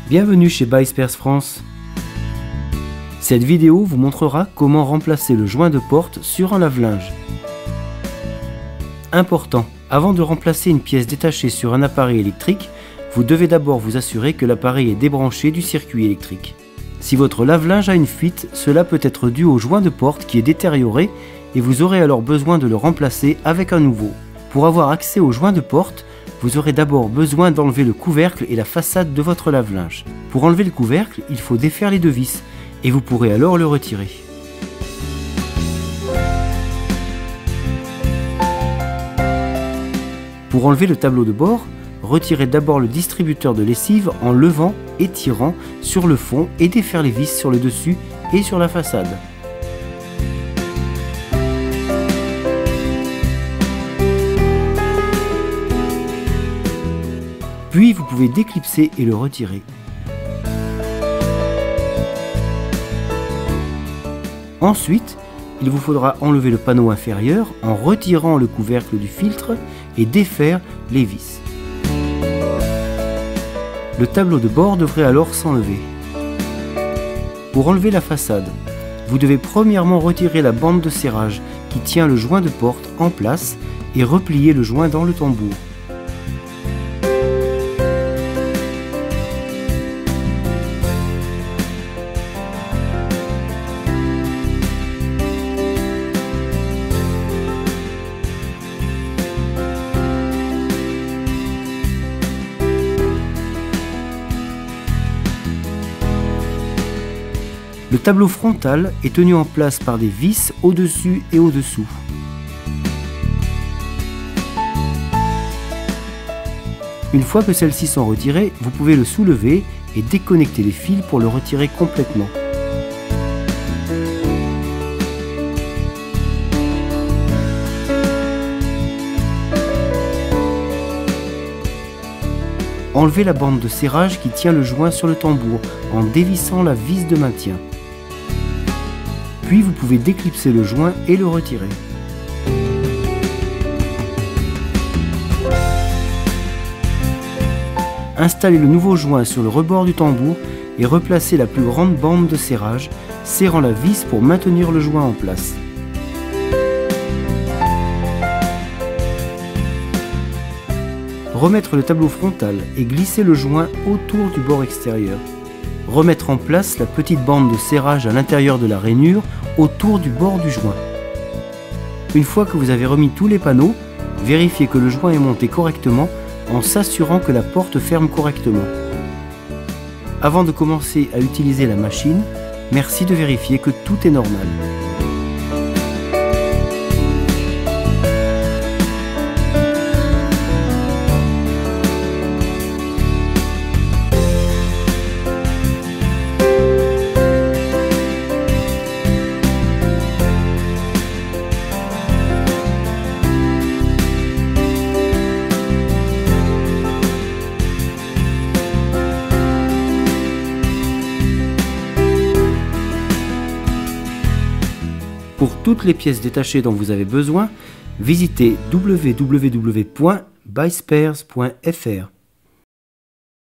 Bienvenue chez Buy Spares France. Cette vidéo vous montrera comment remplacer le joint de porte sur un lave-linge. Important, avant de remplacer une pièce détachée sur un appareil électrique, vous devez d'abord vous assurer que l'appareil est débranché du circuit électrique. Si votre lave-linge a une fuite, cela peut être dû au joint de porte qui est détérioré et vous aurez alors besoin de le remplacer avec un nouveau. Pour avoir accès au joint de porte, vous aurez d'abord besoin d'enlever le couvercle et la façade de votre lave-linge. Pour enlever le couvercle, il faut défaire les deux vis et vous pourrez alors le retirer. Pour enlever le tableau de bord, retirez d'abord le distributeur de lessive en levant et tirant sur le fond et défaire les vis sur le dessus et sur la façade. Puis vous pouvez déclipser et le retirer. Ensuite, il vous faudra enlever le panneau inférieur en retirant le couvercle du filtre et défaire les vis. Le tableau de bord devrait alors s'enlever. Pour enlever la façade, vous devez premièrement retirer la bande de serrage qui tient le joint de porte en place et replier le joint dans le tambour. Le tableau frontal est tenu en place par des vis au-dessus et au-dessous. Une fois que celles-ci sont retirées, vous pouvez le soulever et déconnecter les fils pour le retirer complètement. Enlevez la bande de serrage qui tient le joint sur le tambour en dévissant la vis de maintien. Puis vous pouvez déclipser le joint et le retirer. Installez le nouveau joint sur le rebord du tambour et replacez la plus grande bande de serrage, serrant la vis pour maintenir le joint en place. Remettre le tableau frontal et glisser le joint autour du bord extérieur. Remettre en place la petite bande de serrage à l'intérieur de la rainure autour du bord du joint. Une fois que vous avez remis tous les panneaux, vérifiez que le joint est monté correctement en s'assurant que la porte ferme correctement. Avant de commencer à utiliser la machine, merci de vérifier que tout est normal. Pour toutes les pièces détachées dont vous avez besoin, visitez www.buyspares.fr.